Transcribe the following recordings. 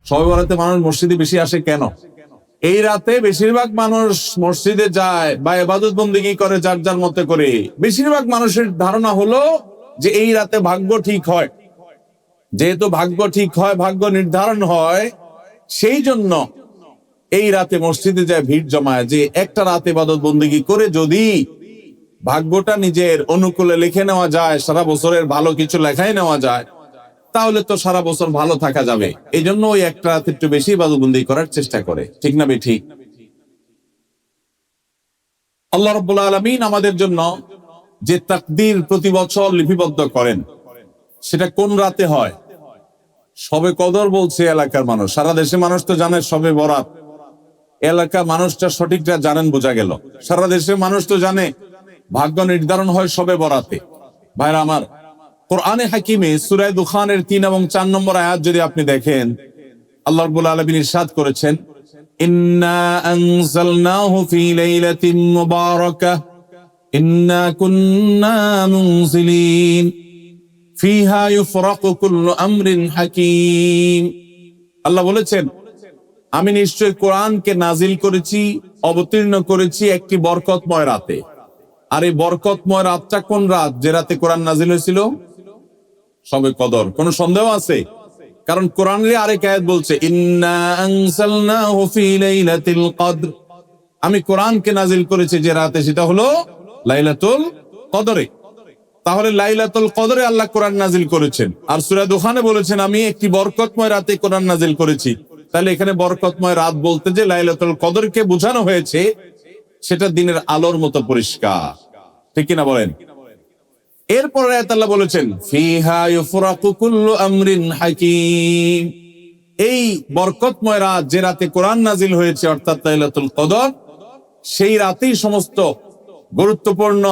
শবে বরাতে মানুষ মসজিদে বেশি আসে কেন? এই রাতে বেশিরভাগ মানুষ মসজিদে যায় বা ইবাদত বন্দেগী করে যার যার মতে করে। বেশিরভাগ মানুষের ধারণা হলো যে এই রাতে ভাগ্য ঠিক হয়। যেহেতু ভাগ্য ঠিক হয়, ভাগ্য নির্ধারণ হয়, সেই জন্য এই রাতে মসজিদে যায় ভিড় জমায় যে একটা রাত ইবাদত বন্দেগী করে যদি ভাগ্যটা নিজের অনুকূলে লিখে নেওয়া যায়, সারা বছরের ভালো কিছু লেখাই নেওয়া যায়, তাহলে তো সারা বছর ভালো থাকা যাবে। এই জন্য ওই একটা রাত একটু বেশি ইবাদতবন্দি করার চেষ্টা করে। ঠিক না ঠিক? আল্লাহ রাব্বুল আলামিন আমাদের জন্য যে তাকদীর প্রতি বছর লিপিবদ্ধ করেন, সেটা কোন রাতে হয়? শবে কদর বলছে এলাকার মানুষ। সারা দেশের মানুষ তো জানে শবে বরাত। এলাকার মানুষটা সঠিকটা জানেন, বোঝা গেল। সারা দেশের মানুষ তো জানে ভাগ্য নির্ধারণ হয় শবে বরাতে। ভাইরা আমার, কোরআনে হাকিমে সূরা দুখানের 3 এবং 4 নম্বর আয়াত যদি আপনি দেখেন, আল্লাহ রাব্বুল আলামিন ইরশাদ করেছেন, ইন্না আনজালনাহু ফি লাইলাতিন মুবারাকাহ ইন্না কুন্না মুনজিলিন ফিহা ইউফরাকু কুল্লু আমরিন হাকিম। আল্লাহ বলেছেন, আমি নিশ্চয় কোরআনকে নাজিল করেছি, অবতীর্ণ করেছি একটি বরকতময় রাতে। আর এই বরকতময় রাতটা কোন রাত? যে রাতে কোরআন নাজিল হয়েছিল শবে কদর। কোন সন্দেহ আছে? কারণ কোরআনের আরেক আয়াত বলছে, ইন্না আনজালনাহু ফি লাইলাতিল কদর, আমি কোরআনকে নাজিল করেছি যে রাতে, সেটা হলো লাইলাতুল কদরে। তাহলে লাইলাতুল কদরে আল্লাহ কোরআন নাজিল করেছেন। আর সূরা দুখানে বলেছেন, আমি একটি বরকতময় রাতে কোরআন নাজিল করেছি। তাহলে এখানে বরকতময় রাত বলতে যে লাইলাতুল কদরকে বোঝানো হয়েছে, সেটা দিনের আলোর মতো পরিষ্কার। ঠিক কিনা বলেন? এরপরে আল্লাহ বলেছেন, ফিহা ইউফরাকু কুল্লু আমরিন হাকিম, এই বরকতময় রাত যে রাতে কোরআন নাজিল হয়েছে, অর্থাৎ লাইলাতুল কদর, সেই রাতেই সমস্ত গুরুত্বপূর্ণ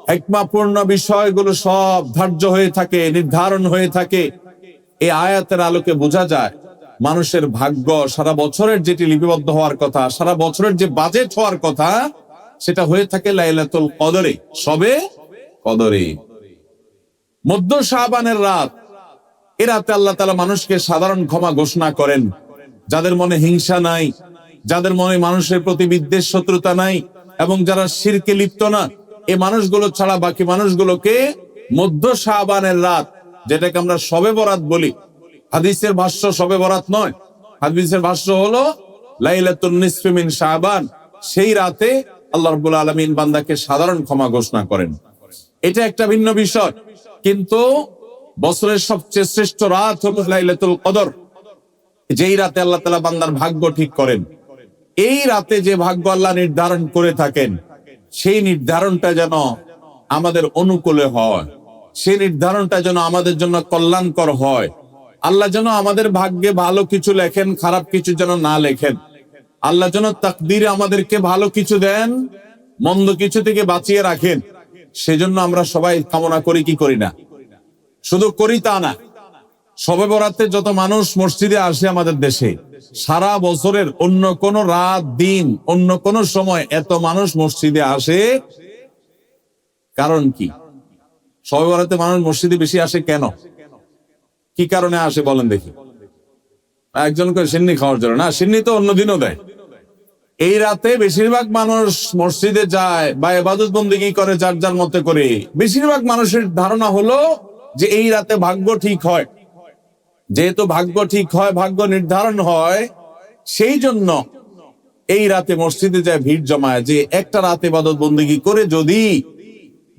হিকমাপূর্ণ বিষয়গুলো সব ধার্য হয়ে থাকে, নির্ধারণ হয়ে থাকে। এই আয়াতের আলোকে বোঝা যায় মানুষের ভাগ্য সারা বছরের যেটি লিপিবদ্ধ হওয়ার কথা, সারা বছরের যে বাজেট হওয়ার কথা, সেটা হয়ে থাকে লাইলাতুল কদরে, শবে কদরে। মধ্য শাবানের রাত, এ রাতে আল্লাহ তাআলা মানুষকে সাধারণ ক্ষমা ঘোষণা করেন। যাদের মনে হিংসা নাই, যাদের মনে মানুষের প্রতি বিদ্বেষ শত্রুতা নাই, এবং যারা শিরকে লিপ্ত না, এই মানুষগুলো ছাড়া বাকি মানুষগুলোকে মধ্য শাবানের রাত, যেটাকে আমরা শবে বরাত বলি, হাদিসের ভাষ্য শবে বরাত নয়, হাদিসের ভাষ্য হলো লাইলাতুন নিসফি মিন শাবান, সেই রাতে আল্লাহ রাব্বুল আলামিন বান্দাকে সাধারণ ক্ষমা ঘোষণা করেন। এটা একটা ভিন্ন বিষয়, কিন্তু বছরের সবচেয়ে শ্রেষ্ঠ রাত হলো লাইলাতুল কদর, যেই রাতে আল্লাহ তাআলা বান্দার ভাগ্য ঠিক করেন। এই রাতে যে ভাগ্য আল্লাহ নির্ধারণ করে থাকেন, সেই নির্ধারণটা যেন আমাদের অনুকূলে হয়, সেই নির্ধারণটা যেন আমাদের জন্য কল্যাণকর হয়। আল্লাহ যেন আমাদের ভাগ্যে ভালো কিছু লেখেন, খারাপ কিছু যেন না লেখেন। আল্লাহ যেন তাকদীরে আমাদেরকে ভালো কিছু দেন, মন্দ কিছু থেকে বাঁচিয়ে রাখেন। সেজন্য আমরা সবাই কামনা করি কি করি না? শুধু করি তা না, শবে বরাতে যত মানুষ মসজিদে আসে আমাদের দেশে, সারা বছরের অন্য কোন রাত দিন অন্য কোন সময় এত মানুষ মসজিদে আসে কারণ কি? শবে বরাতে মানুষ মসজিদে বেশি আসে কেন? কি কারণে আসে বলেন দেখি? একজন করে সিন্নি খাওয়ার জন্য না, সিন্নি তো অন্যদিনও দেয়। এই রাতে বেশিরভাগ মানুষ মসজিদে যায় বা ইবাদত বন্দেগী করে যার যার মতে করে। বেশিরভাগ মানুষের ধারণা হলো যে এই রাতে ভাগ্য ঠিক হয়। যেহেতু ভাগ্য ঠিক হয়, ভাগ্য নির্ধারণ হয়, সেই জন্য এই রাতে মসজিদে যায় ভিড় জমায় যে একটা রাত ইবাদত বন্দেগী করে যদি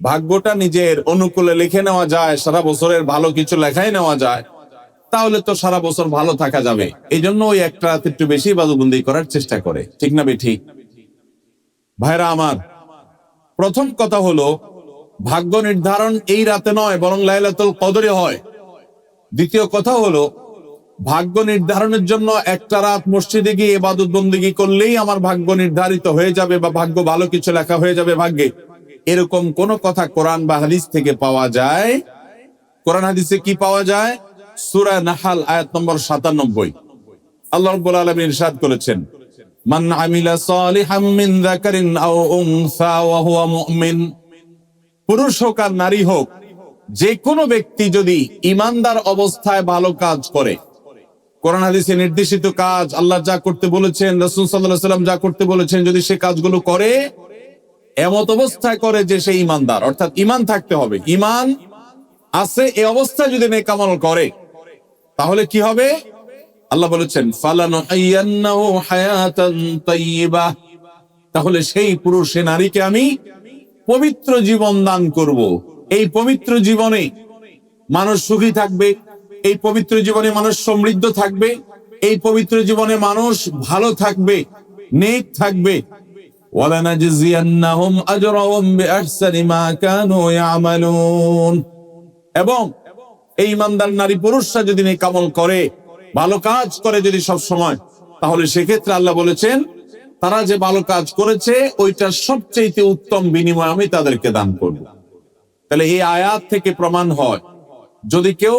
ভাগ্যটা নিজের অনুকূলে লিখে নেওয়া যায়, সারা বছরের ভালো কিছু লেখাই নেওয়া যায়, তাহলে তো সারা বছর ভালো থাকা যাবে। এই জন্য ওই একটা রাত একটু বেশি ইবাদতবন্দি করার চেষ্টা করে। ঠিক না ঠিক? ভাইরা আমার, প্রথম কথা হলো ভাগ্য নির্ধারণ এই রাতে নয়, বরং লাইলাতুল কদরে হয়। দ্বিতীয় কথা হলো ভাগ্য নির্ধারণের জন্য একটা রাত মসজিদে গিয়ে ইবাদত বন্দেগী করলেই আমার ভাগ্য নির্ধারিত হয়ে যাবে বা ভাগ্য ভালো কিছু লেখা হয়ে যাবে ভাগ্যে, এরকম কোন কথা কোরআন বা হাদিস থেকে পাওয়া যায়? কোরআন হাদিসে কি পাওয়া যায়? সূরা নাহল আয়াত নম্বর 97, আল্লাহ রাব্বুল আলামিন ইরশাদ করেছেন, মান আমিলা সালিহাম মিন যাকারিন আও উনসা ওয়া হুয়া মুমিন, পুরুষ হোক আর নারী হোক, যে কোনো ব্যক্তি যদি ঈমানদার অবস্থায় ভালো কাজ করে, কোরআন হাদিসে নির্দেশিত কাজ, আল্লাহ যা করতে বলেছেন, রাসূল সাল্লাল্লাহু আলাইহি ওয়াসাল্লাম যা করতে বলেছেন, যদি সে কাজগুলো করে, এমত অবস্থায় করে যে সে ঈমানদার, অর্থাৎ ঈমান থাকতে হবে, ঈমান আছে এই অবস্থায় যদি নেক আমল করে, তাহলে কি হবে? আল্লাহ বলেছেন ফালানুহাইয়ান্নাহু হায়াতান তাইয়্যিবাহ, তাহলে সেই পুরুষ সে নারীকে আমি পবিত্র জীবন দান করব। এই পবিত্র জীবনে মানুষ সুখী থাকবে, এই পবিত্র জীবনে মানুষ সমৃদ্ধ থাকবে, এই পবিত্র জীবনে মানুষ ভালো থাকবে, নেক থাকবে। ওয়ালানাজজিয়ান্নাহুম আজরাহুম বিআহসানি মা কানু ইয়ামালুন, এবং এই ঈমানদার নারী পুরুষরা যদি নেক আমল করে, ভালো কাজ করে যদি সব সময়, তাহলে সেক্ষেত্রে আল্লাহ বলেছেন তারা যে ভালো কাজ করেছে ওইটার সবচেয়ে উত্তম বিনিময় আমি তাদেরকে দান করব। তাহলে এই আয়াত থেকে প্রমাণ হয়, যদি কেউ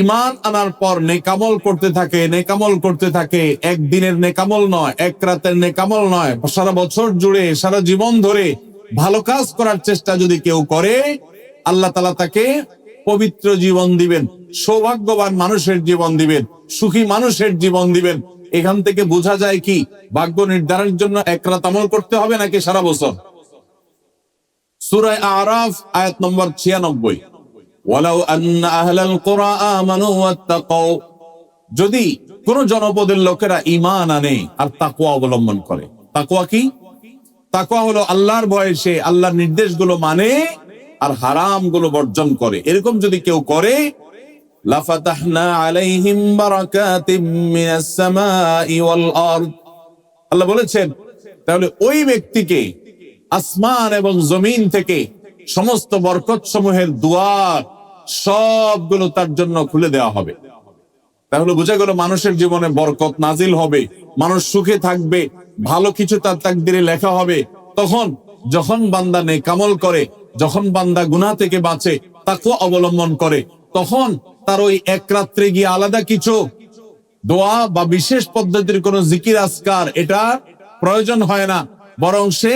ঈমান আনার পর নেকামল করতে থাকে, নেকামল করতে থাকে, একদিনের নেকামল নয়, এক রাতের নেকামল নয়, সারা বছর জুড়ে, সারা জীবন ধরে ভালো কাজ করার চেষ্টা যদি কেউ করে, আল্লাহ তাআলা তাকে পবিত্র জীবন দিবেন, সৌভাগ্যবান মানুষের জীবন দিবেন, সুখী মানুষের জীবন দিবেন। এখান থেকে বোঝা যায় কি, ভাগ্য নির্ধারণের জন্য এক রাত আমল করতে হবে নাকি সারা বছর? সূরা আরাফ আয়াত নম্বর 96, ওয়ালাউ আন্না আহলাল কুরা আমানু ওয়াত্তাকাউ, যদি কোন জনপদের লোকেরা ঈমান আনে আর তাকওয়া অবলম্বন করে। তাকওয়া কি? তাকওয়া হলো আল্লাহর ভয়ে সে আল্লাহর নির্দেশগুলো মানে আর হারামগুলো বর্জন করে, এরকম যদি কেউ করে, লাফাতাহনা আলাইহিম বারাকাতিম মিনাস সামাই ওয়াল আরদ, আল্লাহ বলেছেন তাহলে ওই ব্যক্তিকে আসমান এবং জমিন থেকে সমস্ত বরকত সমূহের দুয়ার সবগুলো তার জন্য খুলে দেওয়া হবে। তাহলে বোঝা গেল মানুষের জীবনে বরকত নাজিল হবে, মানুষ সুখে থাকবে, ভালো কিছু তার তাকদিরে লেখা হবে। তখন যখন বান্দা নেক আমল করে, যখন বান্দা গুনাহ থেকে বাঁচে, তাকওয়া অবলম্বন করে, তখন তার ওই এক রাত্রে গিয়ে আলাদা কিছু দোয়া বা বিশেষ পদ্ধতির কোন জিকির আজকার এটা প্রয়োজন হয় না, বরং সে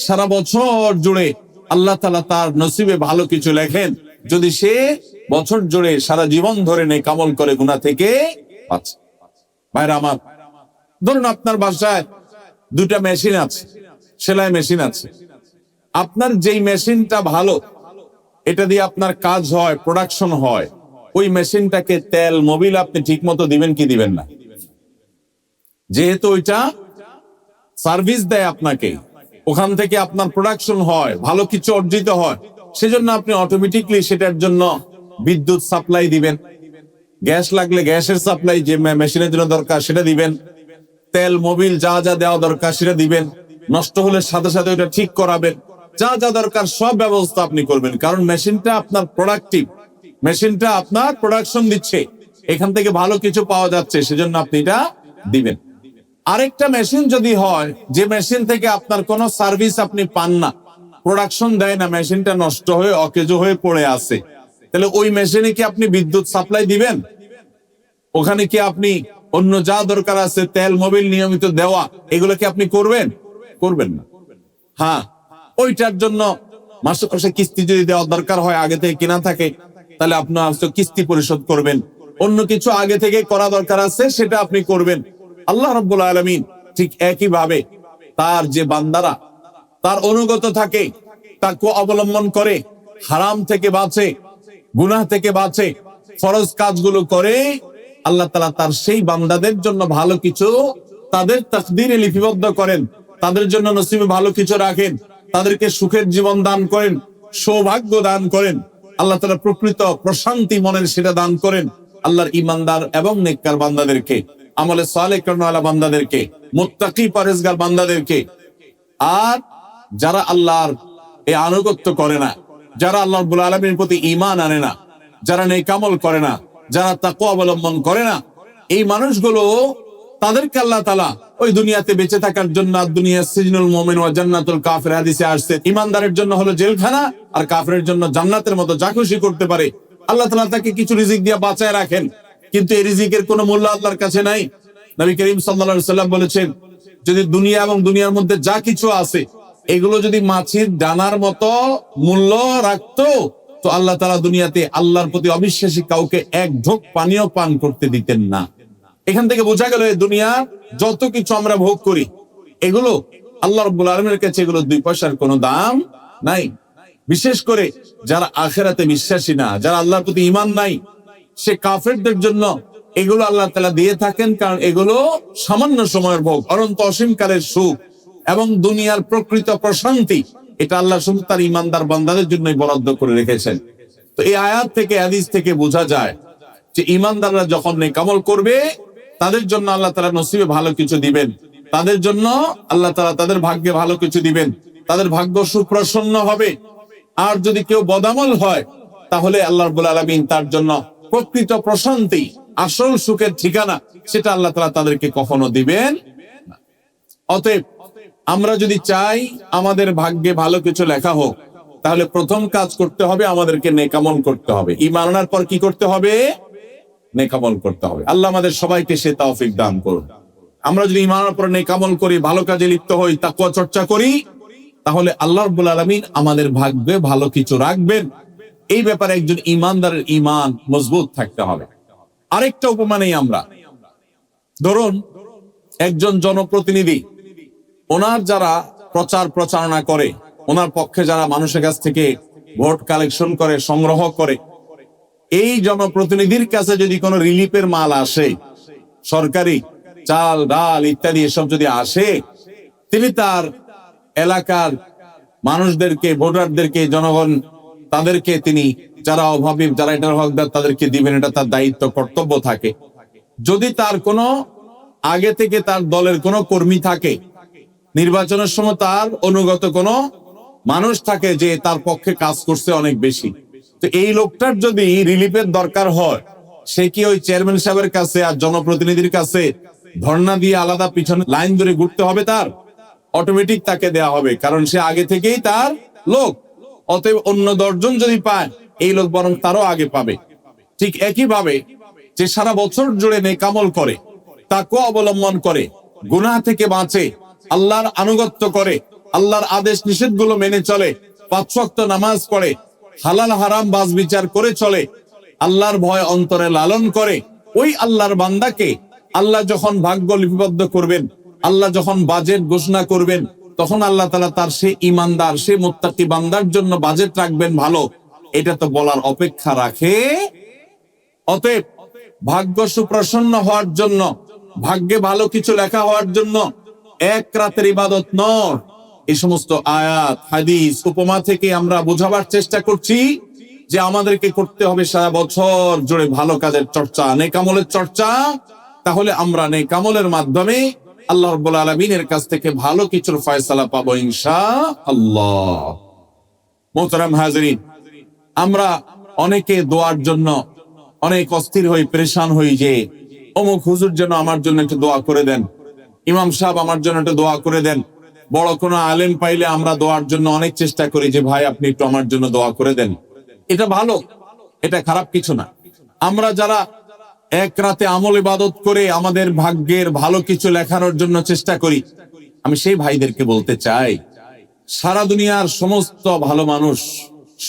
সারা বছর জুড়ে আল্লাহ তাআলা তার নসিবে ভালো কিছু লেখেন, যদি সে বছর জুড়ে সারা জীবন ধরে নেক আমল করে গুনাহ থেকে বাঁচে। ভাইরা আমার, ধরুন আপনার বাসায় দুটা মেশিন আছে, সেলাই মেশিন আছে। আপনার যেই মেশিনটা ভালো, এটা দিয়ে আপনার কাজ হয়, প্রোডাকশন হয়, ওই মেশিনটাকে তেল মোবিল আপনি ঠিক মতো দিবেন কি দিবেন না? যেহেতু ওইটা সার্ভিস দেয় আপনাকে, ওখান থেকে আপনার প্রোডাকশন হয়, ভালো কিছু অর্জিত হয়, সেজন্য আপনি অটোমেটিকলি সেটার জন্য বিদ্যুৎ সাপ্লাই দিবেন, গ্যাস লাগলে গ্যাসের সাপ্লাই যে মেশিনের জন্য দরকার সেটা দিবেন, তেল মোবিল যা যা দেওয়া দরকার সেটা দিবেন, নষ্ট হলে সাথে সাথে ওটা ঠিক করাবেন, যা যা দরকার সব ব্যবস্থা আপনি করবেন। কারণ মেশিনটা আপনার প্রোডাক্টিভ, মেশিনটা আপনার প্রোডাকশন দিচ্ছে, এখান থেকে ভালো কিছু পাওয়া যাচ্ছে, সেজন্য আপনি এটা দিবেন। আরেকটা মেশিন যদি হয় যে মেশিন থেকে আপনার কোনো সার্ভিস আপনি পান না, প্রোডাকশন দেয় না, মেশিনটা নষ্ট হয়ে অকেজো হয়ে পড়ে আছে, তাহলে ওই মেশিনে কি আপনি বিদ্যুৎ সাপ্লাই দিবেন? ওখানে কি আপনি অন্য যা দরকার আছে, তেল মোবিল নিয়মিত দেওয়া, এগুলো কি আপনি করবেন? করবেন না। হ্যাঁ, ওইটার জন্য মাসে মাসে কিস্তি যদি দেওয়ার দরকার হয়, আগে থেকে কেনা থাকে, তাহলে আপনার কিস্তি পরিশোধ করবেন। অন্য কিছু আগে থেকে করা দরকার আছে, সেটা আপনি করবেন। আল্লাহ রাব্বুল আলামিন ঠিক একই ভাবে তার যে বান্দারা তার অনুগত থাকে, তাকওয়া অবলম্বন করে, হারাম থেকে বাঁচে, গুনাহ থেকে বাঁচে, ফরজ কাজগুলো করে, আল্লাহ তাআলা তার সেই বান্দাদের জন্য ভালো কিছু তাদের তাকদীরে লিপিবদ্ধ করেন, তাদের জন্য নসিবে ভালো কিছু রাখেন, তাদেরকে সুখের জীবন দান করেন, সৌভাগ্য দান করেন। আল্লাহ তাআলা প্রকৃত প্রশান্তি মনের সেটা দান করেন আল্লাহর ঈমানদার এবং নেককার বান্দাদেরকে, আমলে সালেহ করনেওয়ালা বান্দাদেরকে, মুত্তাকি পরহেজগার বান্দাদেরকে। আর যারা আল্লাহর এই আনুগত্য করে না, যারা আল্লাহ রাব্বুল আলামিনের প্রতি ঈমান আনে না, যারা নেক আমল করে না, যারা তাকওয়া অবলম্বন করে না, এই মানুষগুলো তাদেরকে আল্লাহ তাআলা ওই দুনিয়াতে বেঁচে থাকার জন্য, দুনিয়া সিজনুল মুমিন ওয়া জান্নাতুল কাফির হাদিসে আসছে, ঈমানদারের জন্য হলো জেলখানা আর কাফিরের জন্য জান্নাতের মতো যা খুশি করতে পারে। আল্লাহ তাআলা তাকে কিছু রিজিক দিয়ে বাঁচায় রাখেন, কিন্তু এই রিজিকের কোনো মূল্য আল্লাহর কাছে নাই। নবী করিম সাল্লাল্লাহু আলাইহি সাল্লাম বলেছেন, যদি দুনিয়া এবং দুনিয়ার মধ্যে যা কিছু আছে এগুলো যদি মাছির ডানার মতো মূল্য রাখতো, তো আল্লাহ তাআলা দুনিয়াতে আল্লাহর প্রতি অবিশ্বাসী কাউকে এক ঢোক পানিও পান করতে দিতেন না। এখান থেকে বোঝা গেল দুনিয়া যত কিছু আমরা ভোগ করি এগুলো আল্লাহ রাব্বুল আলামিনের কাছে এগুলো 2 পয়সার কোনো দাম নাই। বিশেষ করে যারা আখিরাতে বিশ্বাসী না, যারা আল্লাহর প্রতি ঈমান নাই, সে কাফেরদের জন্য এগুলো আল্লাহ তাআলা দিয়ে থাকেন, কারণ এগুলো সামান্য সময়ের ভোগ, অনন্ত অসীমকালের সুখ এবং দুনিয়ার প্রকৃত প্রশান্তি এটা আল্লাহ শুধু তার ঈমানদার বান্দাদের জন্যই বরাদ্দ করে রেখেছেন। তো এই আয়াত থেকে, হাদিস থেকে বোঝা যায় যে ঈমানদাররা যখন নেক আমল করবে তাদের জন্য আল্লাহ তাআলা নসিবে ভালো কিছু দিবেন, তাদের জন্য আল্লাহ তাআলা তাদের ভাগ্যে ভালো কিছু দিবেন, তাদের ভাগ্য সুপ্রসন্ন হবে। আর যদি কেউ বদামল হয় তাহলে আল্লাহ রাব্বুল আলামিন তার জন্য প্রকৃত প্রশান্তি, আসল সুখের ঠিকানা সেটা আল্লাহ তাআলা তাদেরকে কখনো দিবেন না। অতএব আমরা যদি চাই আমাদের ভাগ্যে ভালো কিছু লেখা হোক, তাহলে প্রথম কাজ করতে হবে আমাদেরকে নেক আমল করতে হবে। ঈমান আনার পর কি করতে হবে? নেক আমল করতে হবে। আল্লাহ আমাদের সবাইকে সে তৌফিক দান করুন। আমরা যদি ঈমান আনার পর নেক আমল করি, ভালো কাজে লিপ্ত হই, তাকওয়া চর্চা করি, তাহলে আল্লাহ রাব্বুল আলামিন আমাদের ভাগ্যে ভালো কিছু রাখবেন। এই ব্যাপারে একজন ঈমানদারের ঈমান মজবুত থাকতে হবে। আরেকটা উপমা নেই আমরা। ধরুন একজন জনপ্রতিনিধি, ওনার যারা প্রচার প্রচারণা করে, ওনার পক্ষে যারা মানুষের কাছ থেকে ভোট কালেকশন করে, সংগ্রহ করে, এই জনপ্রতিনিধির কাছে যদি কোনো রিলিফের মাল আসে, সরকারি চাল ডাল ইত্যাদি এসব যদি আসে, তিনি তার এলাকার মানুষদেরকে, ভোটারদেরকে, জনগণ তাদেরকে তিনি, যারা অভাবী, যারা এটার হকদার, তাদেরকে দিবেন। এটা তার দায়িত্ব, কর্তব্য থাকে। যদি তার কোনো আগে থেকে তার দলের কোনো কর্মী থাকে, নির্বাচনের সময় তার অনুগত কোনো মানুষ থাকে যে তার পক্ষে কাজ করছে অনেক বেশি, তো এই লোকটার যদি রিলিফের দরকার হয়, সে কি ওই চেয়ারম্যান সাহেবের কাছে আর জনপ্রতিনিধির কাছে ধর্ণা দিয়ে আলাদা পিছনে লাইন ধরে ঘুরতে হবে? তার অটোমেটিক তাকে দেয়া হবে, কারণ সে আগে থেকেই তার লোক। অতএব অন্য 10 জন যদি পায়, এই লোক বরং তারও আগে পাবে। ঠিক একইভাবে যে সারা বছর জুড়ে নেক আমল করে, তাকওয়া অবলম্বন করে, গুনাহ থেকে বাঁচে, আল্লাহর আনুগত্য করে, আল্লাহর আদেশ নিষেধগুলো মেনে চলে, 5 ওয়াক্ত নামাজ পড়ে, হালাল হারাম বাজ বিচার করে চলে, আল্লাহর ভয় অন্তরে লালন করে, ওই আল্লাহর বান্দাকে আল্লাহ যখন ভাগ্য লিপিবদ্ধ করবেন, আল্লাহ যখন বাজেট ঘোষণা করবেন, তখন আল্লাহ তাআলা তার সে ঈমানদার, সে মুত্তাকি বান্দার জন্য বাজেট রাখবেন ভালো, এটা তো বলার অপেক্ষা রাখে। অতএব ভাগ্য সুপ্রসন্ন হওয়ার জন্য, ভাগ্যে ভালো কিছু লেখা হওয়ার জন্য এক রাতের ইবাদত নয়। এই সমস্ত আয়াত, হাদিস, উপমা থেকে আমরা বোঝাবার চেষ্টা করছি যে আমাদেরকে করতে হবে সারা বছর জুড়ে ভালো কাজের চর্চা, নেক আমলের চর্চা। তাহলে আমরা নেক আমলের মাধ্যমে আল্লাহ রাব্বুল আলামিনের কাছ থেকে ভালো কিছুর ফয়সালা পাবো ইনশাআল্লাহ। মোহতারাম হাজিরিন, আমরা অনেকে দোয়ার জন্য অনেক অস্থির হই, পেরেশান হই যে অমুক হুজুর যেন আমার জন্য একটু দোয়া করে দেন, ইমাম সাহেব আমার জন্য একটু দোয়া করে দেন। বড় কোনো আলেম পাইলে আমরা দোয়ার জন্য অনেক চেষ্টা করি যে ভাই আপনি একটু আমার জন্য দোয়া করে দেন। এটা ভালো, এটা খারাপ কিছু না। আমরা যারা এক রাতে আমল ইবাদত করে আমাদের ভাগ্যের ভালো কিছু লেখানোর জন্য চেষ্টা করি, আমি সেই ভাইদেরকে বলতে চাই, সারা দুনিয়ার সমস্ত ভালো মানুষ,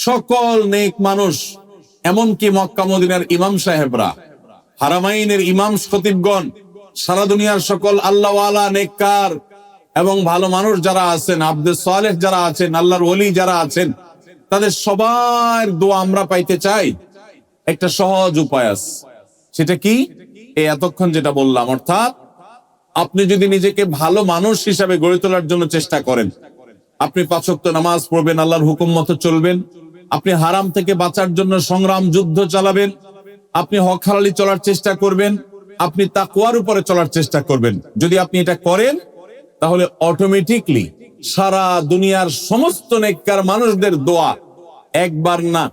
সকল নেক মানুষ, এমনকি মক্কা মদিনার ইমাম সাহেবরা, হারামাইনের ইমাম খতিবগণ, সারা দুনিয়ার সকল আল্লাহওয়ালা, নেককার এবং ভালো মানুষ যারা আছেন, আব্দুস সালেহ যারা আছেন, আল্লাহর ওলি যারা আছেন, তাদের সবার দোয়া আমরা পাইতে চাই। একটা সহজ উপায় আছে, সেটা কি? এই এতক্ষণ যেটা বললাম, অর্থাৎ আপনি যদি নিজেকে ভালো মানুষ হিসাবে গড়ে তোলার জন্য চেষ্টা করেন, আপনি 5 ওয়াক্ত নামাজ পড়বেন, আল্লাহর হুকুম মতো চলবেন, আপনি হারাম থেকে বাঁচার জন্য সংগ্রাম যুদ্ধ চালাবেন, আপনি হক হালালি চলার চেষ্টা করবেন, আপনি তাকওয়ার উপরে চলার চেষ্টা করবেন। যদি আপনি এটা করেন, তাহলে অটোমেটিকলি সারা দুনিয়ার সমস্ত নেককার মানুষদের দোয়া একবার না,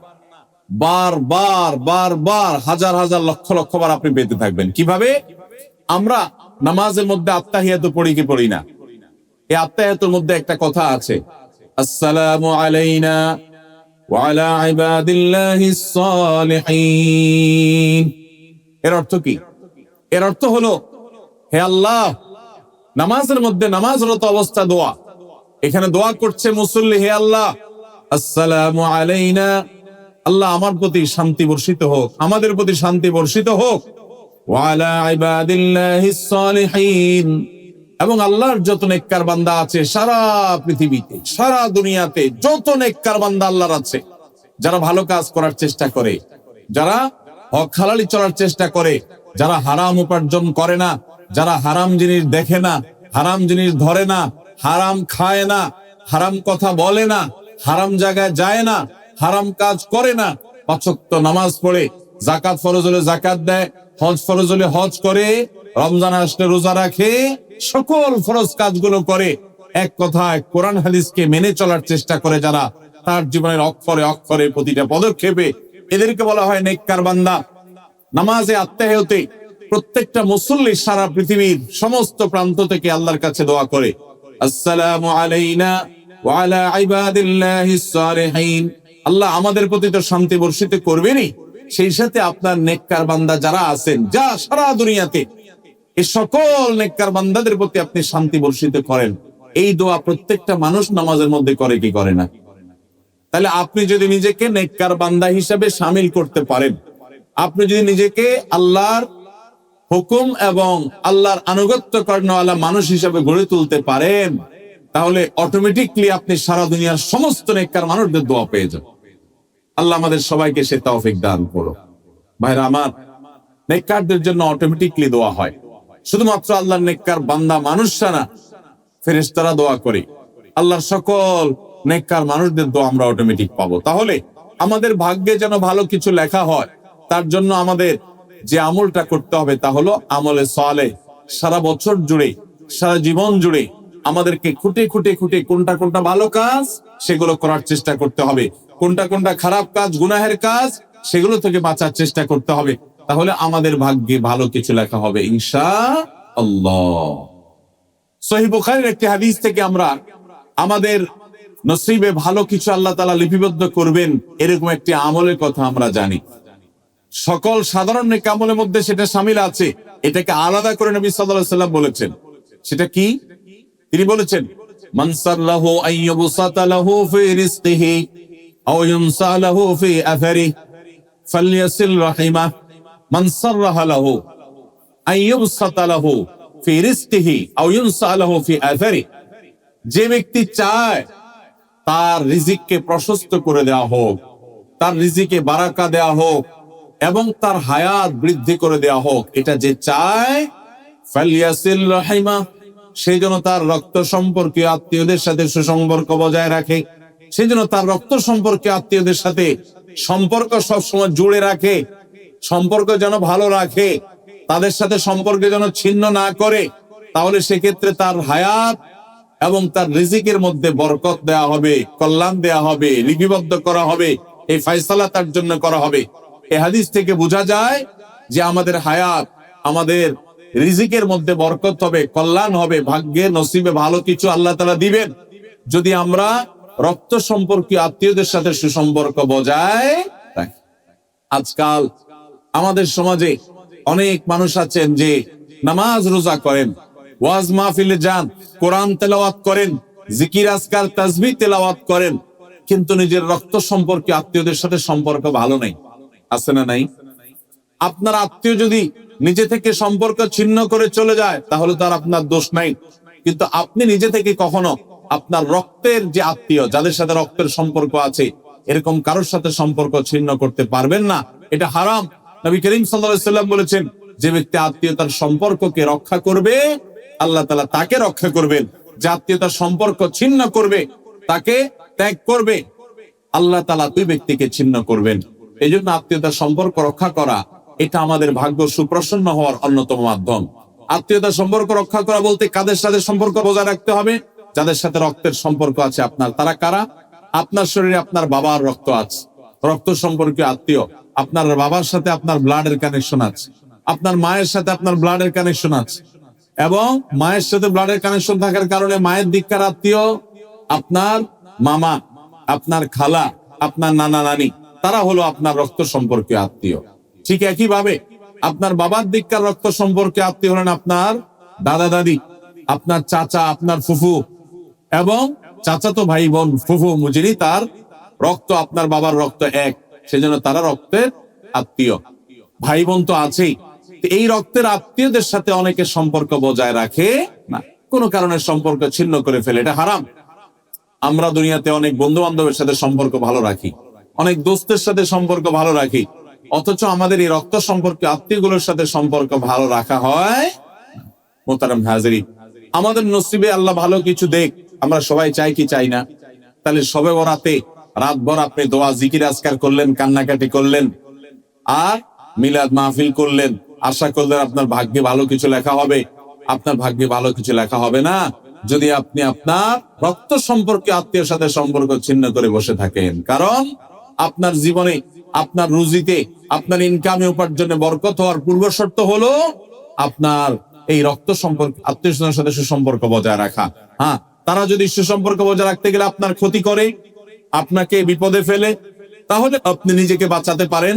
বারবার বারবার, হাজার হাজার লক্ষ লক্ষ বার আপনি পেতে থাকবেন। কিভাবে? আমরা নামাজের মধ্যে আত্তাহিয়াত পড়ি কি পড়ি না? এই আত্তাহিয়াতের মধ্যে একটা কথা আছে, আসসালামু আলাইনা ওয়া আলা ইবাদিল্লাহিস সালিহিন। এর অর্থ কি? এর অর্থ হলো, হে আল্লাহ, নামাজের মধ্যে নামাজরত অবস্থা দোয়া, এখানে দোয়া করছে মুসল্লি, হে আল্লাহ, আসসালামু আলাইনা, আল্লাহ আমার প্রতি শান্তি বর্ষিত হোক, আমাদের প্রতি শান্তি বর্ষিত হোক, ওয়া আলা ইবাদিল্লাহিস সালিহিন, এবং আল্লাহর যত নেককার বান্দা আছে সারা পৃথিবীতে, সারা দুনিয়াতে যত নেককার বান্দা আল্লাহর আছে, যারা ভালো কাজ করার চেষ্টা করে, যারা হক হালালি চলার চেষ্টা করে, যারা হারাম উপার্জন করে না, যারা হারাম জিনিস দেখে না, হারাম জিনিস ধরে না, হারাম খায় না, হারাম কথা বলে না, হারাম জায়গায় যায় না, হারাম কাজ করে না, 5 ওয়াক্ত নামাজ পড়ে, যাকাত ফরজ হলে যাকাত দেয়, হজ ফরজ হলে হজ করে, রমজান আসলে রোজা রাখে, সকল ফরজ কাজগুলো করে, এক কথায় কোরআন হাদিসকে মেনে চলার চেষ্টা করে যারা, তার জীবনের অক্ষরে অক্ষরে প্রতিটা পদক্ষেপে, এদেরকে বলা হয় নেককার বান্দা। নামাজে আত্মাহতে প্রত্যেকটা মুসল্লি সারা পৃথিবীর সমস্ত প্রান্ত থেকে আল্লাহর কাছে দোয়া করে, আসসালামু আলাইনা ওয়া আলা ইবাদিল্লাহিস সালিহিন, আল্লাহ আমাদের প্রতি তো শান্তি বর্ষিত করবেনই, সেই সাথে আপনার নেককার বান্দা যারা আছেন, যা সারা দুনিয়াতে, এই সকল নেককার বান্দাদের প্রতি আপনি শান্তি বর্ষিত করেন। এই দোয়া প্রত্যেকটা মানুষ নামাজের মধ্যে করে কি করে না? তাহলে আপনি যদি নিজেকে নেককার বান্দা হিসাবে শামিল করতে পারেন, আপনি যদি নিজেকে আল্লাহর হুকুম এবং আল্লাহর আনুগত্য করানোওয়ালা মানুষ হিসাবে গড়ে তুলতে পারেন, তাহলে অটোমেটিকলি আপনি সারা দুনিয়ার সমস্ত নেককার মানুষদের দোয়া পেয়ে যাবেন। আল্লাহ আমাদের সবাইকে সে তৌফিক দান করো। ভাইরা আমার, নেককারদের জন্য অটোমেটিকলি দোয়া হয়। শুধুমাত্র আল্লাহর নেককার বান্দা মানুষরা না, ফেরেশতারা দোয়া করে। আল্লাহর সকল নেককার মানুষদের দোয়া আমরা অটোমেটিক পাবো। তাহলে আমাদের ভাগ্যে যেন ভালো কিছু লেখা হয়, তার জন্য আমাদের যে আমলটা করতে হবে তা হলো আমলে সালেহ। সারা বছর জুড়ে, সারা জীবন জুড়ে আমাদেরকে খুঁটে খুঁটে খুঁটে কোনটা কোনটা ভালো কাজ সেগুলো করার চেষ্টা করতে হবে, কোনটা কোনটা খারাপ কাজ, গুনাহের কাজ, সেগুলো থেকে বাঁচার চেষ্টা করতে হবে। তাহলে আমাদের ভাগ্যে ভালো কিছু লেখা হবে ইনশাআল্লাহ। সহিহ বুখারীর একটি হাদিস থেকে আমরা আমাদের নসিবে ভালো কিছু আল্লাহ তাআলা লিপিবদ্ধ করবেন এরকম একটি আমলের কথা আমরা জানি। সকল সাধারণ নেক আমলের মধ্যে সেটা শামিল আছে, এটাকে আলাদা করে নবী সাল্লাল্লাহু আলাইহি ওয়াসাল্লাম বলেছেন। সেটা কি? তিনি বলেছেন, মান সাল্লাহু আইয়ুবসাতা লাহু ফি রিজকিহি আও ইউনসা লাহু ফি আথারিহি ফালইয়াসিল রাহিমাহ। মান সাররাহা লাহু আইয়ুবসাতা লাহু ফি রিজকিহি আও ইউনসা লাহু ফি আথারিহি, যে ব্যক্তি চায় তার রিজিককে প্রশস্ত করে দেওয়া হোক, তার রিজিকে বারাকা দেওয়া হোক এবং তার হায়াত বৃদ্ধি করে দেওয়া হোক, এটা যে চায়, ফালইয়াসিল রাহিমাহ, সেই জন্য তার রক্ত সম্পর্কীয় আত্মীয়দের সাথে সুসম্পর্ক বজায় রাখে, সেই জন্য তার রক্ত সম্পর্কীয় আত্মীয়দের সাথে সম্পর্ক সবসময় জুড়ে রাখে, সম্পর্ক যেন ভালো রাখে, তাদের সাথে সম্পর্ক যেন ছিন্ন না করে, তাহলে সেক্ষেত্রে তার হায়াত এবং তার রিজিকের মধ্যে বরকত দেয়া হবে, কল্যাণ দেয়া হবে, লিপিবদ্ধ করা হবে, এই ফয়সালা তার জন্য করা হবে। এই হাদিস থেকে বোঝা যায় যে আমাদের হায়াত, আমাদের রিজিকের মধ্যে বরকত হবে, কল্যাণ হবে, ভাগ্যে নসিবে ভালো কিছু আল্লাহ তাআলা দিবেন যদি আমরা রক্ত সম্পর্কীয় আত্মীয়দের সাথে সুসম্পর্ক বজায় রাখি। আজকাল আমাদের সমাজে অনেক মানুষ আছেন যে নামাজ রোজা করেন, ওয়াজ মাহফিলে যান, কোরআন তেলাওয়াত করেন, জিকির আজকার তাসবিহ তেলাওয়াত করেন, কিন্তু নিজের রক্ত সম্পর্কে আত্মীয়দের সাথে সম্পর্ক ভালো নেই। আছে না নাই? আপনার আত্মীয় যদি নিজে থেকে সম্পর্ক ছিন্ন করে চলে যায় তাহলে তার আপনার দোষ নাই, কিন্তু আপনি নিজে থেকে কখনো আপনার রক্তের যে আত্মীয়, যাদের সাথে রক্তের সম্পর্ক আছে, এরকম কারোর সাথে সম্পর্ক ছিন্ন করতে পারবেন না। এটা হারাম। নবী করিম সাল্লাল্লাহু আলাইহি ওয়াসাল্লাম বলেছেন, যে ব্যক্তি আত্মীয়তার সম্পর্ককে রক্ষা করবে আল্লাহ তাআলা তাকে রক্ষা করবেন, যে আত্মীয়তার সম্পর্ক ছিন্ন করবে, তাকে ত্যাগ করবে, আল্লাহ তাআলা দুই ব্যক্তিকে ছিন্ন করবেন। এই জন্য আত্মীয়তার সম্পর্ক রক্ষা করা এটা আমাদের ভাগ্য সুপ্রসন্ন হওয়ার অন্যতম মাধ্যম। আত্মীয়তার সম্পর্ক রক্ষা করা বলতে কাদের সাথে সম্পর্ক বজায় রাখতে হবে? যাদের সাথে রক্তের সম্পর্ক আছে আপনার। তারা কারা? আপনার শরীরে আপনার বাবার রক্ত আছে, রক্ত সম্পর্কীয় আত্মীয়। আপনার বাবার সাথে আপনার ব্লাডের কানেকশন আছে, আপনার মায়ের সাথে আপনার ব্লাডের কানেকশন আছে, এবং মায়ের সাথে ব্লাডের কানেকশন থাকার কারণে মায়ের দিককার আত্মীয় আপনার মামা, আপনার খালা, আপনার নানা নানি, তারা হলো আপনার রক্ত সম্পর্কীয় আত্মীয়। ঠিক একই ভাবে আপনার বাবার দিককার রক্ত সম্পর্কে আত্মীয় হলেন আপনার দাদা দাদি, আপনার চাচা, আপনার ফুফু, এবং চাচাতো ভাই বোন, ফুফু মুজিরি, তার রক্ত আপনার বাবার রক্ত এক, সেজন্য তারা রক্তের আত্মীয়। ভাই বোন তো আছেই, এই রক্তের আত্মীয়দের সাথে অনেকে সম্পর্ক বজায় রাখে না, কোনো কারণে সম্পর্ক ছিন্ন করে ফেলে, এটা হারাম। আমরা দুনিয়াতে অনেক বন্ধু বান্ধবের সাথে সম্পর্ক ভালো রাখি, অনেক দোস্তের সাথে সম্পর্ক ভালো রাখি, অথচ আমাদের এই রক্ত সম্পর্কে আত্মীয়গুলোর সাথে সম্পর্ক ভালো রাখা হয়। মোহতারাম হাজিরিন, আমাদের নসিবে আল্লাহ ভালো কিছু দেখ, আমরা সবাই চাই কি চাই না? তাহলে শবে বরাতে রাতভর আপনি দোয়া জিকির আজকার করলেন, কান্নাকাটি করলেন, আর মিলাদ মাহফিল করলেন, আশা করলেন আপনার ভাগ্যে ভালো কিছু লেখা হবে। আপনার ভাগ্যে ভালো কিছু লেখা হবে না যদি আপনি আপনার রক্ত সম্পর্কে আত্মীয়ের সাথে সম্পর্ক ছিন্ন করে বসে থাকেন। কারণ আপনার জীবনে, আপনার রুজিতে, আপনার ইনকামে, উপার্জনে বরকত হওয়ার পূর্ব শর্ত হলো আপনার এই রক্ত সম্পর্ক, আত্মীয় স্বজনের সাথে সুসম্পর্ক বজায় রাখা। হ্যাঁ, তারা যদি সুসম্পর্ক বজায় রাখতে গেলে আপনার ক্ষতি করে, আপনাকে বিপদে ফেলে, তাহলে আপনি নিজেকে বাঁচাতে পারেন,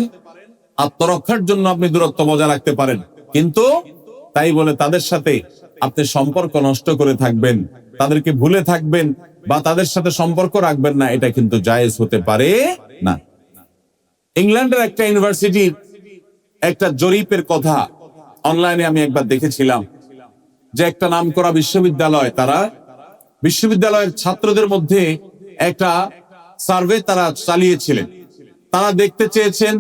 আত্মরক্ষার জন্য আপনি দূরত্ব বজায় রাখতে পারেন। কিন্তু তাই বলে তাদের সাথে আপনি সম্পর্ক নষ্ট করে থাকবেন, তাদেরকে ভুলে থাকবেন বা তাদের সাথে সম্পর্ক রাখবেন না, এটা কিন্তু জায়েজ হতে পারে না। ইংল্যান্ডের একটা ইউনিভার্সিটির একটা জরিপের কথা অনলাইনে আমি একবার দেখেছিলাম, যে একটা নামকরা বিশ্ববিদ্যালয়, তারা বিশ্ববিদ্যালয়ের ছাত্রদের মধ্যে একটা সার্ভে তারা চালিয়েছিলেন। তারা দেখতে চেয়েছেন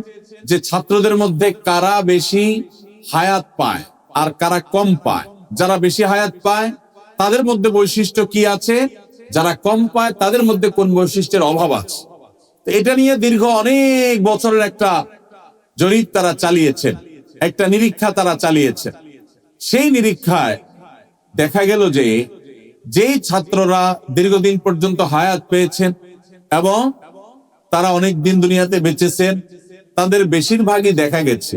যে ছাত্রদের মধ্যে কারা বেশি হায়াত পায় আর কারা কম পায়। যারা বেশি হায়াত পায় তাদের মধ্যে বৈশিষ্ট্য কি আছে, যারা কম পায় তাদের মধ্যে কোন বৈশিষ্ট্যের অভাব আছে। এটা নিয়ে দীর্ঘ অনেক বছরের একটা জরিপ তারা চালিয়েছেন, একটা নিরীক্ষা তারা চালিয়েছেন। সেই নিরীক্ষায় দেখা গেল যে যেই ছাত্ররা দীর্ঘদিন পর্যন্ত হায়াত পেয়েছেন এবং তারা অনেক দিন দুনিয়াতে বেঁচেছেন, তাদের বেশিরভাগই দেখা গেছে,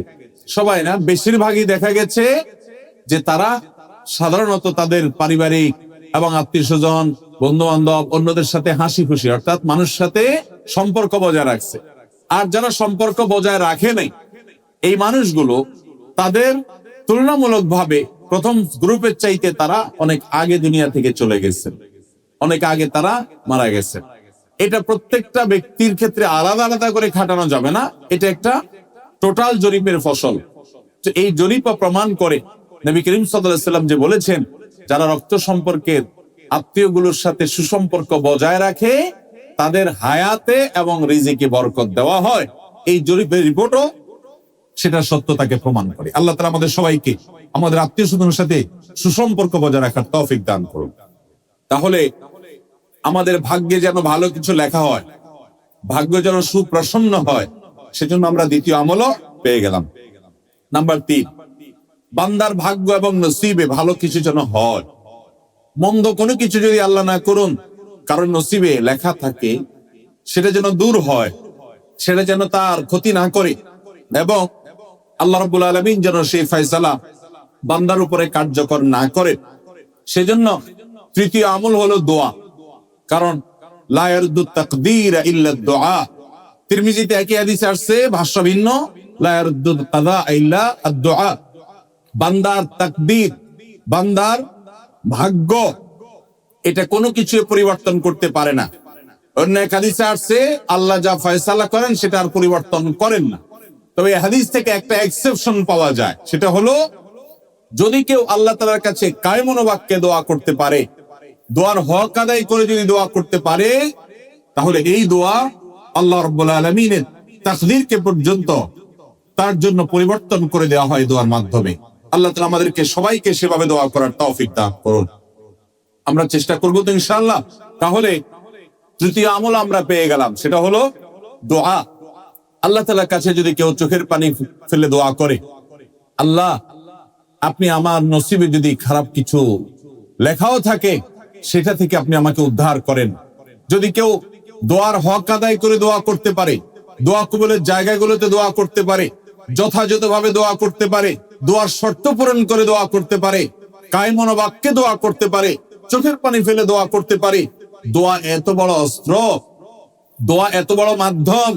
সবাই না, বেশিরভাগই দেখা গেছে যে তারা সাধারণত তাদের পারিবারিক এবং আত্মীয় স্বজন, বন্ধু বান্ধব, অন্যদের সাথে হাসি খুশি, অর্থাৎ মানুষের সাথে সম্পর্ক বজায় রাখছে। আর যারা সম্পর্ক বজায় রাখে নাই, এই মানুষগুলো তাদের তুলনামূলকভাবে প্রথম গ্রুপের চাইতে তারা অনেক আগে দুনিয়া থেকে চলে গেছেন, অনেক আগে তারা মারা গেছেন। এটা প্রত্যেকটা ব্যক্তির ক্ষেত্রে আলাদা আলাদা করে খাটানো যাবে না, এটা একটা টোটাল জরিপের ফসল। এই জরিপ প্রমাণ করে নবী করিম সাল্লাল্লাহু আলাইহি ওয়াসাল্লাম যে বলেছেন, যারা রক্ত সম্পর্কের আত্মীয়গুলোর সাথে সুসম্পর্ক বজায় রাখে তাদের হায়াতে এবং রিজিকে বরকত দেওয়া হয়। এই জরিপের রিপোর্টও সেটা সত্যতাকে প্রমাণ করে। আল্লাহ তাআলা আমাদের সবাইকে আমাদের আত্মীয় স্বজনের সাথে সুসম্পর্ক বজায় রাখার তৌফিক দান করুন। তাহলে আমাদের ভাগ্যে যেন ভালো কিছু লেখা হয়, ভাগ্য যেন সুপ্রসন্ন হয়, সেজন্য আমরা দ্বিতীয় আমলও পেয়ে গেলাম। নাম্বার 3, বান্দার ভাগ্য এবং নসিবে ভালো কিছু যেন হয়। মন্দ কোনো কিছু যদি আল্লাহ না করুন কারণ নসিবে লেখা থাকে, সেটা যেন দূর হয়, সেটা যেন তার ক্ষতি না করে, এবং আল্লাহ রাব্বুল আলামিন যেন সেই ফয়সালা বান্দার উপরে কার্যকর না করে। সেজন্য তৃতীয় আমল হলো দোয়া। কারণ লা ইয়ারুদ্দু তাকদীর ইল্লা দুআ। তিরমিজিতে একই হাদিস আসছে, ভাষ্য ভিন্ন, লা ইয়ারুদ্দু কাযা ইল্লা আদ-দুআ। বান্দার তাকদীর, বান্দার ভাগ্য, এটা কোনো কিছু পরিবর্তন করতে পারে না। অন্য এক হাদিসে আসছে, আল্লাহ যা ফয়সালা করেন সেটা আর পরিবর্তন করেন না। তবে এই হাদিস থেকে একটা এক্সেপশন পাওয়া যায়, সেটা হলো যদি কেউ আল্লাহ তাআলার কাছে কায়মন বাক্যে দোয়া করতে পারে, দোয়ার হক আদায় করে যদি দোয়া করতে পারে, তাহলে এই দোয়া আল্লাহ রাব্বুল আলামিনের তাকদীরকে পর্যন্ত তার জন্য পরিবর্তন করে দেওয়া হয় দোয়ার মাধ্যমে। আল্লাহ তাআলা আমাদেরকে সবাইকে সেভাবে দোয়া করার তৌফিক দান করুন। আমরা চেষ্টা করব তো ইনশাআল্লাহ। তাহলে তৃতীয় আমল আমরা পেয়ে গেলাম, সেটা হলো দোয়া। আল্লাহ তাআলার কাছে যদি কেউ চোখের পানি ফেলে দোয়া করে, আল্লাহ আপনি আমার নসিবে যদি খারাপ কিছু লেখাও থাকে সেটা থেকে আপনি আমাকে উদ্ধার করেন। যদি কেউ দোয়ার হক আদায় করে দোয়া করতে পারে, দোয়া কবুলের জায়গাগুলোতে দোয়া করতে পারে, যথাযথভাবে দোয়া করতে পারে, দোয়ার শর্ত পূরণ করে দোয়া করতে পারে, কায়মন বাক্যে দোয়া করতে পারে, চোখের পানি ফেলে দোয়া করতে পারে, দোয়া এত বড় অস্ত্র, দোয়া এত বড় মাধ্যম,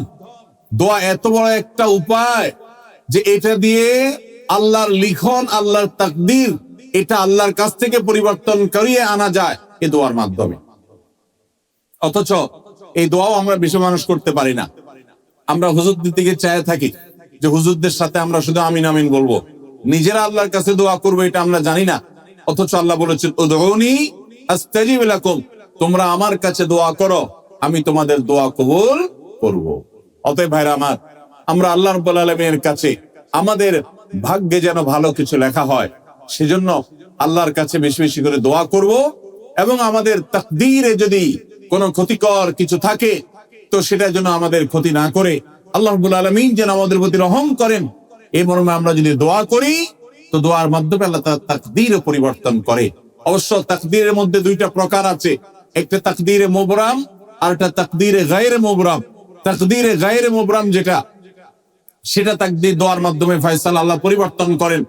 দোয়া এত বড় একটা উপায় যে এটা দিয়ে আল্লাহর লিখন, আল্লাহর তাকদীর, এটা আল্লাহর কাছ থেকে পরিবর্তন করিয়ে আনা যায় এই দোয়ার মাধ্যমে। অথচ এই দোয়াও আমরা বেশি মানুষ করতে পারি না। আমরা হুজুরদের দিকে চায় থাকি যে হুজুরদের সাথে আমরা শুধু আমিন আমিন বলবো, নিজেরা আল্লাহর কাছে দোয়া করবো এটা আমরা জানি না, অথচ আল্লাহ বলেছেন উদউনি আস্তাজিব লাকুম, তোমরা আমার কাছে দোয়া করো, আমি তোমাদের দোয়া কবুল করব। অতএব ভাইরা আমার, আমরা আল্লাহ রাব্বুল আলামিনের কাছে আমাদের ভাগ্যে যেন ভালো কিছু লেখা হয়, সেজন্য আল্লাহর কাছে বেশি বেশি করে দোয়া করব। এবং আমাদের তাকদীরে যদি কোনো ক্ষতিকর কিছু থাকে তো সেটা যেন আমাদের ক্ষতি না করে আল্লাহ রাব্বুল আলামিন যেন আমাদের প্রতি রহম করেন, এই মর্মে আমরা যদি দোয়া করি তো দোয়ার মাধ্যমে আল্লাহ তাআলা তাকদীরও পরিবর্তন করে। অবশ্য তাকদীরের মধ্যে দুইটা প্রকার আছে, একটা তাকদীরে মুবরাম আর একটা তাকদীরে গায়রে মুবরাম। তাকদীরে গায়রে মুবরাম যেটা, সেটা তাকদীর দোয়ার মাধ্যমে ফয়সালা আল্লাহ পরিবর্তন করেন।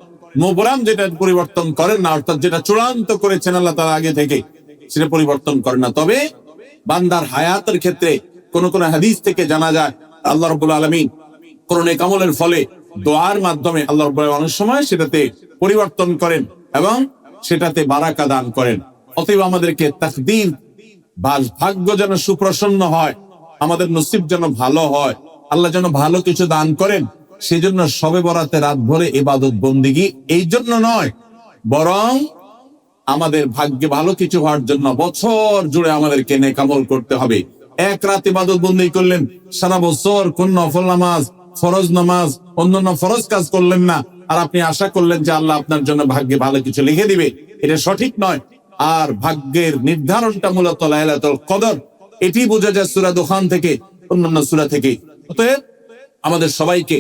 মুবরাম যেটা পরিবর্তন করেন না, অর্থাৎ যেটা চূড়ান্ত করেছেন আল্লাহ তাআলা আগে থেকে, সেটা পরিবর্তন করেন না। তবে বান্দার হায়াতের ক্ষেত্রে কোন কোন হাদিস থেকে জানা যায় আল্লাহ রাব্বুল আলামিন কোন নেক আমলের ফলে দোয়ার মাধ্যমে আল্লাহ রাব্বুল আলামিন অনেক সময় সেটাতে পরিবর্তন করেন এবং সেটাতে বারাকা দান করেন। অতএব আমাদেরকে তাকদীর ভাগ্য যেন সুপ্রসন্ন হয়, আমাদের নসিব যেন ভালো হয়, আল্লাহ যেন ভালো কিছু দান করেন, সেজন্য শবে বরাতে রাত ভরে ইবাদত বন্দেগী এই জন্য নয়, বরং আমাদের ভাগ্যে ভালো কিছু হওয়ার জন্য বছর জুড়ে আমাদেরকে নেক আমল করতে হবে। এক রাত ইবাদত বন্দেগী করলেন, সারা বছর কোন নফল নামাজ, ফরজ নামাজ, অন্যান্য ফরজ কাজ করলেন না, আর আপনি আশা করলেন যে আল্লাহ আপনার জন্য ভাগ্যে ভালো কিছু লিখে দিবে, এটা সঠিক নয়। আর ভাগ্যের নির্ধারণটা মূলত লাইলাতুল কদর, এটি বোঝা যায় সূরা দুখান থেকে, অন্যান্য সূরা থেকে। অতএব আমাদের সবাইকে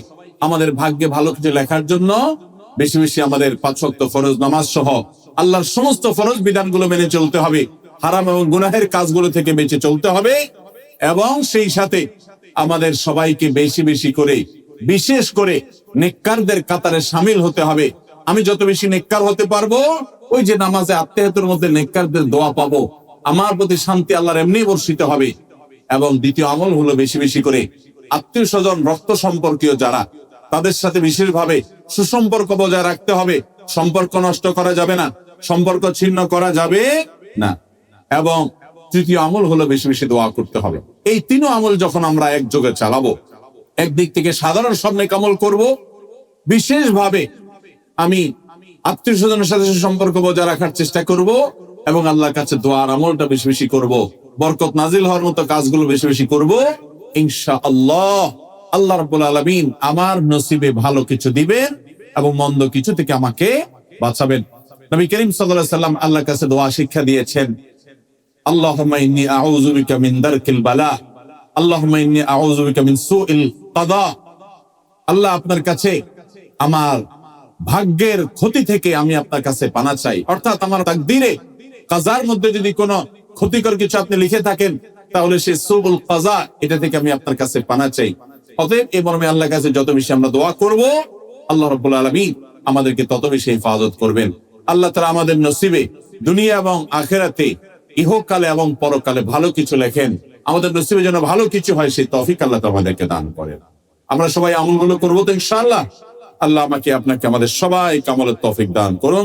আমাদের ভাগ্যে ভালো কিছু লেখার জন্য বেশি বেশি আমাদের 5 ওয়াক্ত ফরজ নামাজ সহ আল্লাহর সমস্ত ফরজ বিধানগুলো মেনে চলতে হবে, হারাম এবং গুনাহের কাজগুলো থেকে বেঁচে চলতে হবে, এবং সেই সাথে আমাদের সবাইকে বেশি বেশি করে বিশেষ করে নেককারদের কাতারে শামিল হতে হবে। আমি যত বেশি নেককার হতে পারবো, ওই যে নামাজে আত্মীয়তার মধ্যে নেককারদের দোয়া পাবো, আমার প্রতি শান্তি আল্লাহর এমনি বর্ষিত হবে। এবং দ্বিতীয় আমল হলো বেশি বেশি করে আত্মীয় স্বজন রক্ত সম্পর্কীয় যারা, তাদের সাথে বিশেষভাবে সুসম্পর্ক বজায় রাখতে হবে। সম্পর্ক নষ্ট করা যাবে না, সম্পর্ক ছিন্ন করা যাবে না। এবং তৃতীয় আমল হলো বেশি বেশি দোয়া করতে হবে। এই তিন আমল যখন আমরা একযোগে চালাবো, একদিক থেকে সাধারণ সব নেক আমল করব, বিশেষভাবে আমি আত্মীয় স্বজনের সাথে সম্পর্ক বজায় রাখার চেষ্টা করব, এবং আল্লাহর কাছে দোয়ার আমলটা বেশি বেশি করব, বরকত নাজিল হওয়ার মতো কাজগুলো বেশি বেশি করব, ইনশাআল্লাহ আল্লাহ রাব্বুল আলামিন আমার নসিবে ভালো কিছু দিবেন এবং মন্দ কিছু থেকে আমাকে বাঁচাবেন। নবী করিম সাল্লাল্লাহু আলাইহি সাল্লাম আল্লাহর কাছে দোয়া শিক্ষা দিয়েছেন, আল্লাহুম্মা ইন্নী আউযু বিকা মিন দারকিল বালা, আল্লাহুম্মা ইন্নী আউযু বিকা মিন সুইল কাদা। আল্লাহ, আপনার কাছে আমার ভাগ্যের ক্ষতি থেকে আমি আপনার কাছে পানা চাই। অর্থাৎ আমার তাকদীরে কাজার মধ্যে যদি কোনো ক্ষতিকর কিছু আপনি লিখে থাকেন, তাহলে সেই সুবুল কাজা, এটা থেকে আমি আপনার কাছে পানা চাই। অতএব এই মর্মে আল্লাহর কাছে যত বেশি আমরা দোয়া করব, আল্লাহ রাব্বুল আলামিন আমাদেরকে তত বেশি হেফাজত করবেন। আল্লাহ তাআলা আমাদের নসিবে দুনিয়া এবং আখিরাতে, ইহকালে এবং পরকালে ভালো কিছু লেখেন, আমাদের নসিবে যেন ভালো কিছু হয় সেই তৌফিক আল্লাহ তাআলা আমাদেরকে দান করেন। আমরা সবাই আমলগুলো করবো তো ইনশাআল্লাহ। আল্লাহ আমাকে আপনাকে আমাদের সবাই আমলের তৌফিক দান করুন।